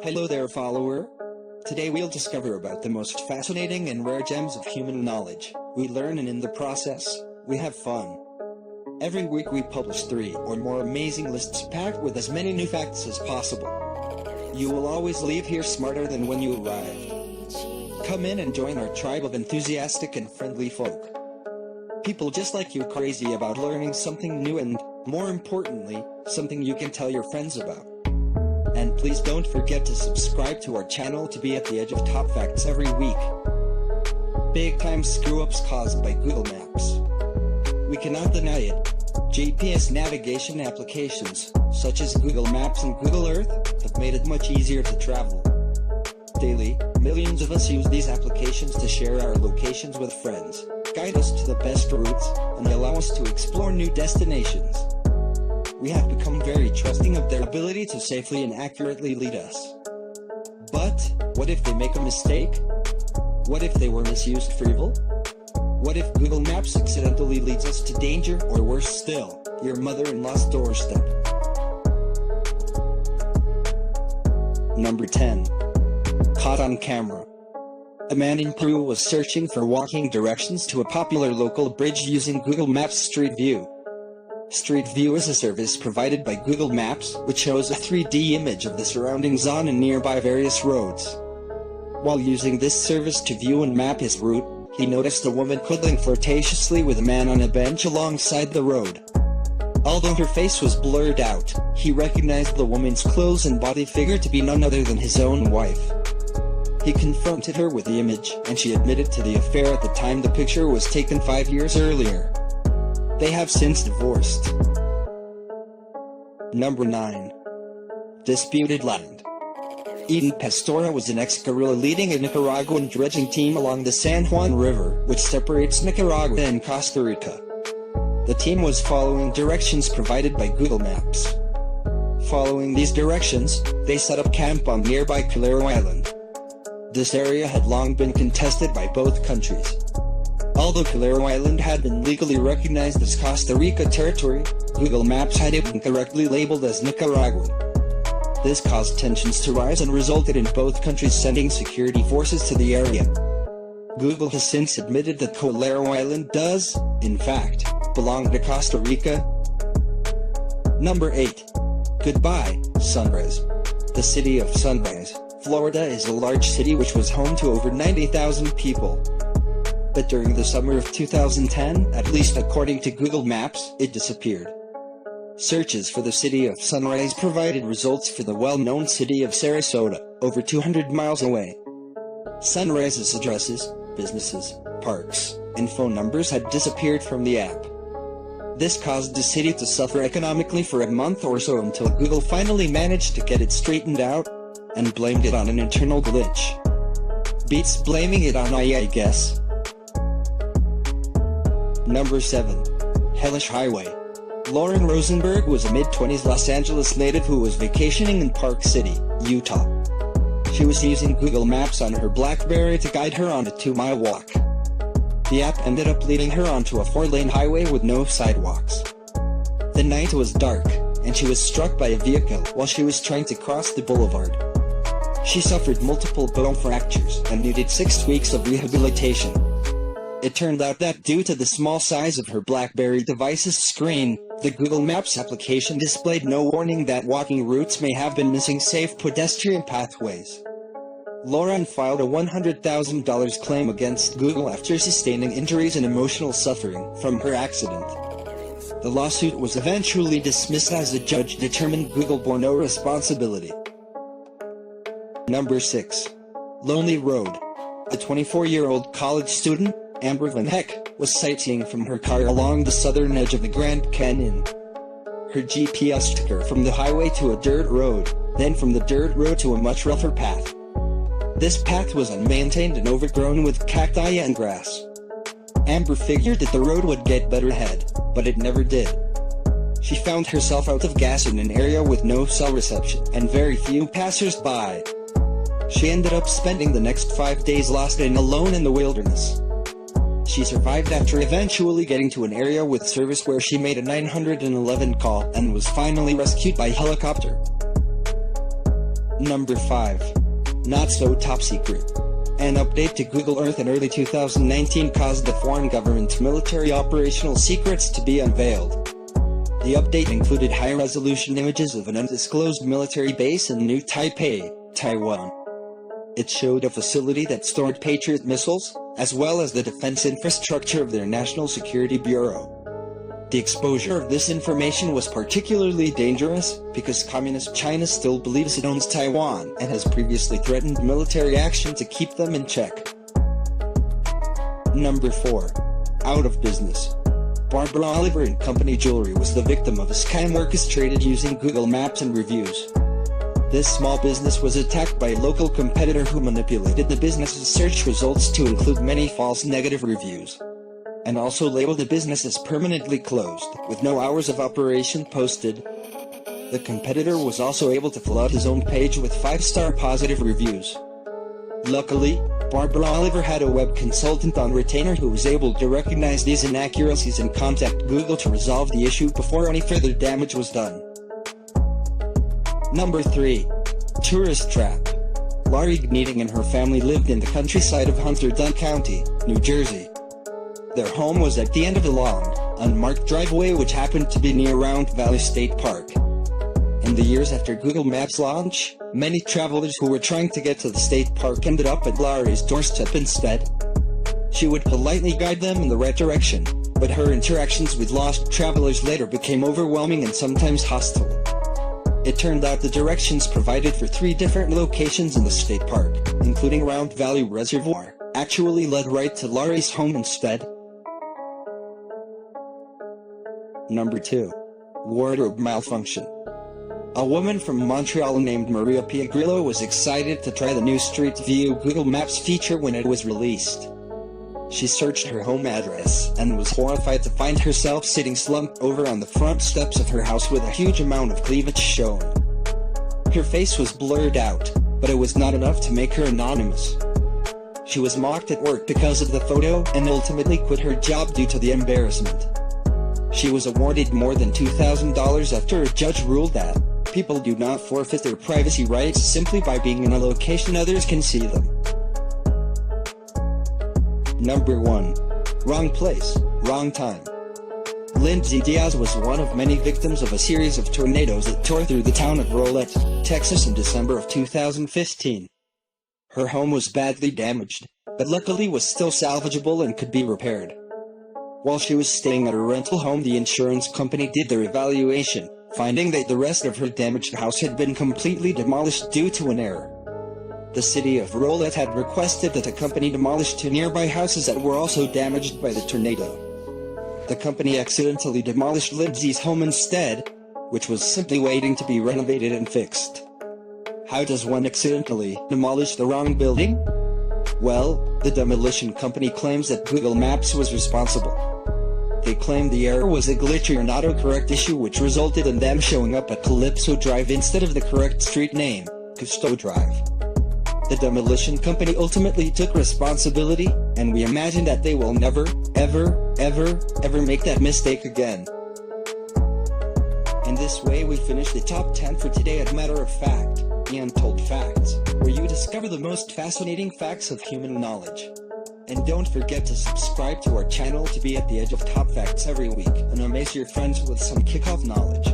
Hello there, follower. Today we'll discover about the most fascinating and rare gems of human knowledge. We learn and in the process, we have fun. Every week we publish 3 or more amazing lists packed with as many new facts as possible. You will always leave here smarter than when you arrived. Come in and join our tribe of enthusiastic and friendly folk. People just like you crazy about learning something new and, more importantly, something you can tell your friends about. And please don't forget to subscribe to our channel to be at the edge of top facts every week. Big time screw-ups caused by Google Maps. We cannot deny it. GPS navigation applications, such as Google Maps and Google Earth, have made it much easier to travel. Daily, millions of us use these applications to share our locations with friends, guide us to the best routes, and allow us to explore new destinations. We have become very trusting of their ability to safely and accurately lead us. But, what if they make a mistake? What if they were misused for evil? What if Google Maps accidentally leads us to danger, or worse still, your mother-in-law's doorstep? Number 10. Caught on camera. A man in Peru was searching for walking directions to a popular local bridge using Google Maps Street View. Street View is a service provided by Google Maps, which shows a 3D image of the surroundings on and nearby various roads. While using this service to view and map his route, he noticed a woman cuddling flirtatiously with a man on a bench alongside the road. Although her face was blurred out, he recognized the woman's clothes and body figure to be none other than his own wife. He confronted her with the image, and she admitted to the affair at the time the picture was taken 5 years earlier. They have since divorced. Number 9. Disputed land. Eden Pastora was an ex-guerrilla leading a Nicaraguan dredging team along the San Juan River, which separates Nicaragua and Costa Rica. The team was following directions provided by Google Maps. Following these directions, they set up camp on nearby Calero Island. This area had long been contested by both countries. Although Calero Island had been legally recognized as Costa Rica territory, Google Maps had it incorrectly labeled as Nicaraguan. This caused tensions to rise and resulted in both countries sending security forces to the area. Google has since admitted that Calero Island does, in fact, belong to Costa Rica. Number 8. Goodbye, Sunrise. The city of Sunrise, Florida is a large city which was home to over 90,000 people. But during the summer of 2010, at least according to Google Maps, it disappeared. Searches for the city of Sunrise provided results for the well-known city of Sarasota, over 200 miles away. Sunrise's addresses, businesses, parks, and phone numbers had disappeared from the app. This caused the city to suffer economically for a month or so until Google finally managed to get it straightened out, and blamed it on an internal glitch. Beats blaming it on AI, I guess. Number 7. Hellish Highway. Lauren Rosenberg was a mid-20s Los Angeles native who was vacationing in Park City, Utah. She was using Google Maps on her BlackBerry to guide her on a 2-mile walk. The app ended up leading her onto a 4-lane highway with no sidewalks. The night was dark, and she was struck by a vehicle while she was trying to cross the boulevard. She suffered multiple bone fractures and needed 6 weeks of rehabilitation. It turned out that due to the small size of her BlackBerry device's screen, the Google Maps application displayed no warning that walking routes may have been missing safe pedestrian pathways. Lauren filed a $100,000 claim against Google after sustaining injuries and emotional suffering from her accident. The lawsuit was eventually dismissed as a judge determined Google bore no responsibility. Number 6. Lonely Road. A 24-year-old college student, Amber Van Heck, was sightseeing from her car along the southern edge of the Grand Canyon. Her GPS took her from the highway to a dirt road, then from the dirt road to a much rougher path. This path was unmaintained and overgrown with cacti and grass. Amber figured that the road would get better ahead, but it never did. She found herself out of gas in an area with no cell reception and very few passers-by. She ended up spending the next 5 days lost and alone in the wilderness. She survived after eventually getting to an area with service where she made a 911 call and was finally rescued by helicopter. Number 5. Not so top secret. An update to Google Earth in early 2019 caused the foreign government's military operational secrets to be unveiled. The update included high-resolution images of an undisclosed military base in New Taipei, Taiwan. It showed a facility that stored Patriot missiles, as well as the defense infrastructure of their National Security Bureau. The exposure of this information was particularly dangerous, because Communist China still believes it owns Taiwan and has previously threatened military action to keep them in check. Number 4. Out of business. Barbara Oliver & Company Jewelry was the victim of a scam orchestrated using Google Maps and reviews. This small business was attacked by a local competitor who manipulated the business's search results to include many false negative reviews, and also labeled the business as permanently closed, with no hours of operation posted. The competitor was also able to flood his own page with 5-star positive reviews. Luckily, Barbara Oliver had a web consultant on retainer who was able to recognize these inaccuracies and contact Google to resolve the issue before any further damage was done. Number 3. Tourist trap. Laurie Gneeting and her family lived in the countryside of Hunterdon County, New Jersey. Their home was at the end of a long, unmarked driveway which happened to be near Round Valley State Park. In the years after Google Maps launch, many travelers who were trying to get to the state park ended up at Laurie's doorstep instead. She would politely guide them in the right direction, but her interactions with lost travelers later became overwhelming and sometimes hostile. It turned out the directions provided for 3 different locations in the state park, including Round Valley Reservoir, actually led right to Laurie's home instead. Number 2. Wardrobe malfunction. A woman from Montreal named Maria Piagrillo was excited to try the new Street View Google Maps feature when it was released. She searched her home address and was horrified to find herself sitting slumped over on the front steps of her house with a huge amount of cleavage shown. Her face was blurred out, but it was not enough to make her anonymous. She was mocked at work because of the photo and ultimately quit her job due to the embarrassment. She was awarded more than $2,000 after a judge ruled that people do not forfeit their privacy rights simply by being in a location others can see them. Number 1. Wrong place, wrong time. Lindsay Diaz was one of many victims of a series of tornadoes that tore through the town of Rolette, Texas in December of 2015. Her home was badly damaged, but luckily was still salvageable and could be repaired. While she was staying at her rental home, the insurance company did their evaluation, finding that the rest of her damaged house had been completely demolished due to an error. The city of Rolette had requested that the company demolish 2 nearby houses that were also damaged by the tornado. The company accidentally demolished Lindsay's home instead, which was simply waiting to be renovated and fixed. How does one accidentally demolish the wrong building? Well, the demolition company claims that Google Maps was responsible. They claim the error was a glitch or an autocorrect issue which resulted in them showing up at Calypso Drive instead of the correct street name, Cousteau Drive. The demolition company ultimately took responsibility, and we imagine that they will never, ever make that mistake again. In this way we finish the top 10 for today at Matter of Fact, the Untold Facts, where you discover the most fascinating facts of human knowledge. And don't forget to subscribe to our channel to be at the edge of top facts every week and amaze your friends with some kickoff knowledge.